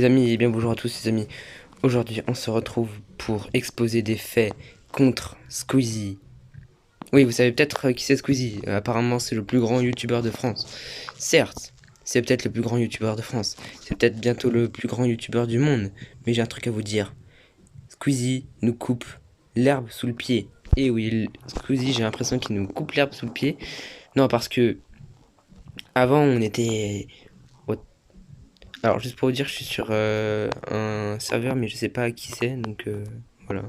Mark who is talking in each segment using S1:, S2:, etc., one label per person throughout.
S1: amis et bien bonjour à tous les amis. Aujourd'hui on se retrouve pour exposer des faits contre Squeezie. Oui, vous savez peut-être qui c'est Squeezie. Apparemment c'est le plus grand youtubeur de France. Certes, c'est peut-être le plus grand youtubeur de France. C'est peut-être bientôt le plus grand youtubeur du monde. Mais j'ai un truc à vous dire. Squeezie nous coupe l'herbe sous le pied. Et oui, Squeezie, j'ai l'impression qu'il nous coupe l'herbe sous le pied. Non, parce que avant on était... Alors, juste pour vous dire, je suis sur un serveur, mais je sais pas qui c'est, donc voilà.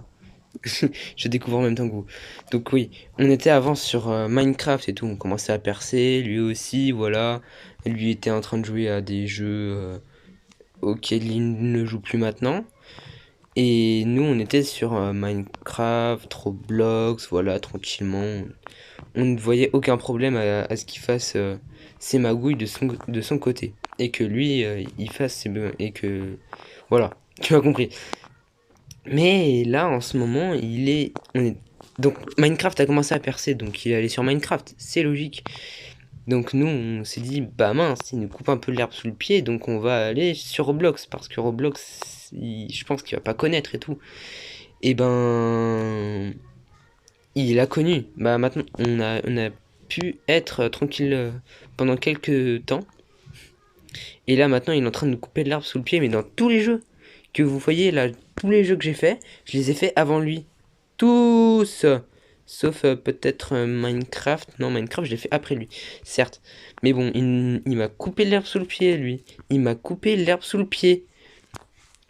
S1: Je découvre en même temps que vous. Donc oui, on était avant sur Minecraft et tout, on commençait à percer, lui aussi, voilà. Lui était en train de jouer à des jeux auxquels il ne joue plus maintenant. Et nous, on était sur Minecraft, Roblox, voilà, tranquillement. On ne voyait aucun problème à ce qu'il fasse ses magouilles de son côté. Et que lui, il fasse ses... Et que... Voilà, tu as compris. Mais là, en ce moment, donc, Minecraft a commencé à percer, donc il est allé sur Minecraft, c'est logique. Donc nous, on s'est dit, bah mince, il nous coupe un peu l'herbe sous le pied, donc on va aller sur Roblox, parce que Roblox, je pense qu'il va pas connaître et tout. Et ben... Il a connu. Bah maintenant, on a pu être tranquille pendant quelques temps. Et là maintenant, il est en train de nous couper de l'arbre sous le pied, mais dans tous les jeux que vous voyez là, tous les jeux que j'ai fait, je les ai fait avant lui. Tous. Sauf peut-être Minecraft. Non, Minecraft, je l'ai fait après lui. Certes. Mais bon, il m'a coupé l'herbe sous le pied, lui. Il m'a coupé l'herbe sous le pied.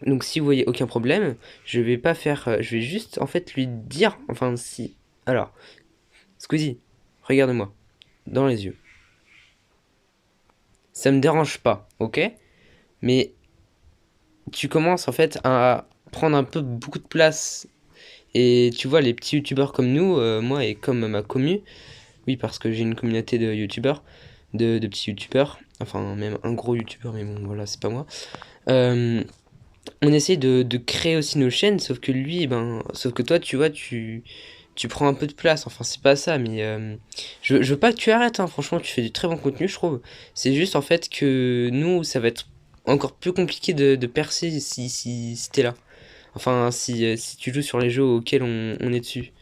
S1: Donc si vous voyez aucun problème, je vais pas faire... je vais juste en fait lui dire... Enfin si... Alors, Squeezie, regarde-moi dans les yeux. Ça me dérange pas, ok? Mais tu commences en fait à prendre un peu beaucoup de place. Et tu vois, les petits youtubeurs comme nous, moi et comme ma commu, oui, parce que j'ai une communauté de youtubeurs, de petits youtubeurs, enfin même un gros youtubeur, mais bon, voilà, c'est pas moi. Euh, on essaie de créer aussi nos chaînes, sauf que lui, ben, sauf que toi, tu vois, tu prends un peu de place. Enfin, c'est pas ça, mais je veux pas que tu arrêtes, hein. Franchement, tu fais du très bon contenu, je trouve. C'est juste en fait que nous, ça va être encore plus compliqué de percer si t'es là. Enfin, si tu joues sur les jeux auxquels on est dessus.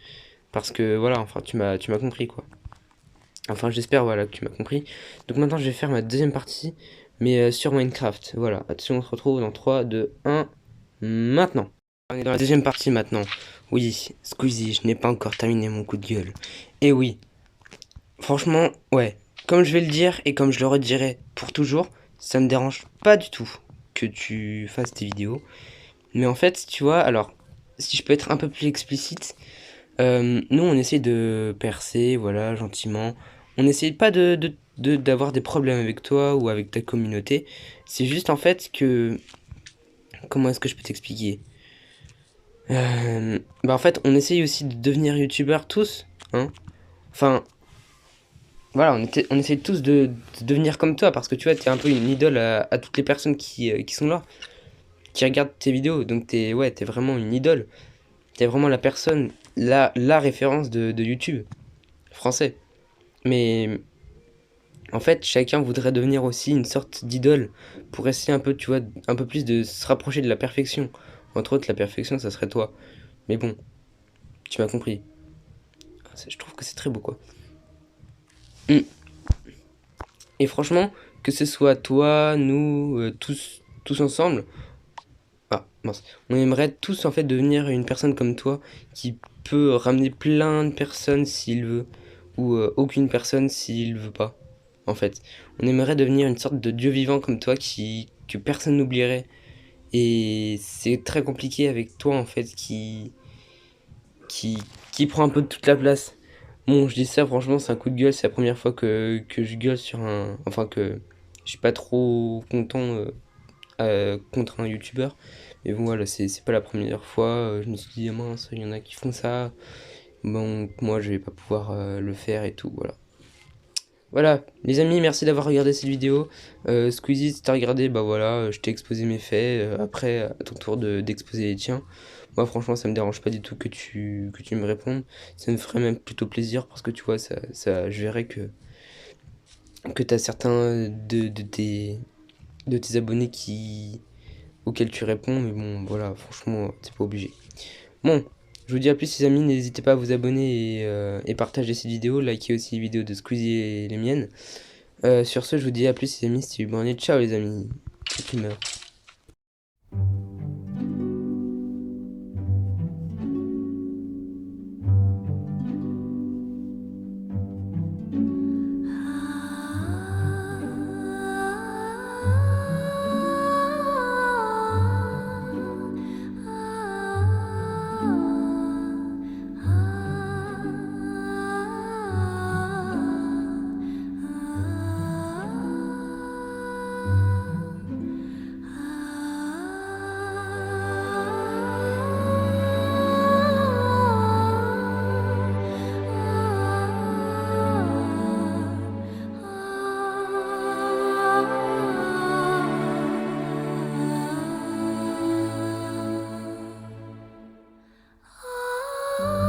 S1: Parce que voilà, enfin, tu m'as compris quoi. Enfin, j'espère voilà que tu m'as compris. Donc maintenant, je vais faire ma deuxième partie, mais sur Minecraft. Voilà, attention, on se retrouve dans 3 2 1 maintenant. On est dans la deuxième partie maintenant. Oui, Squeezie, je n'ai pas encore terminé mon coup de gueule. Et oui, franchement, ouais, comme je vais le dire et comme je le redirai pour toujours, ça me dérange pas du tout que tu fasses tes vidéos. Mais en fait, tu vois, alors, si je peux être un peu plus explicite, nous on essaie de percer, voilà, gentiment. On n'essaie pas d'avoir des problèmes avec toi ou avec ta communauté. C'est juste en fait que... Comment est-ce que je peux t'expliquer? Bah en fait, on essaye aussi de devenir youtubeurs tous, hein. Enfin, voilà, on essaye tous de devenir comme toi parce que tu vois, t'es un peu une idole à toutes les personnes qui sont là, qui regardent tes vidéos. Donc ouais, t'es vraiment une idole. T'es vraiment la personne, la référence de YouTube français. Mais en fait, chacun voudrait devenir aussi une sorte d'idole pour essayer un peu, tu vois, un peu plus de se rapprocher de la perfection. Entre autres, la perfection, ça serait toi. Mais bon, tu m'as compris. Je trouve que c'est très beau, quoi. Mm. Et franchement, que ce soit toi, nous, tous ensemble, ah mince, on aimerait tous en fait devenir une personne comme toi qui peut ramener plein de personnes s'il veut, ou aucune personne s'il veut pas. En fait, on aimerait devenir une sorte de dieu vivant comme toi que personne n'oublierait. Et c'est très compliqué avec toi en fait qui, qui prend un peu de toute la place. Bon, je dis ça, franchement, c'est un coup de gueule. C'est la première fois que je gueule sur un. Enfin, que je suis pas trop content contre un youtubeur. Mais bon, voilà, c'est pas la première fois. Je me suis dit, ah mince, il y en a qui font ça. Bon, moi, je vais pas pouvoir le faire et tout, voilà. Voilà, les amis, merci d'avoir regardé cette vidéo. Squeezie, si t'as regardé, bah voilà, je t'ai exposé mes faits. Après, à ton tour d'exposer les tiens. Moi, franchement, ça me dérange pas du tout que tu me répondes. Ça me ferait même plutôt plaisir parce que tu vois, je verrais que t'as certains de tes abonnés auxquelles tu réponds, mais bon, voilà, franchement, t'es pas obligé. Bon, je vous dis à plus les amis, n'hésitez pas à vous abonner et partager cette vidéo, likez aussi les vidéos de Squeezie et les miennes. Sur ce, je vous dis à plus les amis, c'était Uborné, ciao les amis, qui meurt.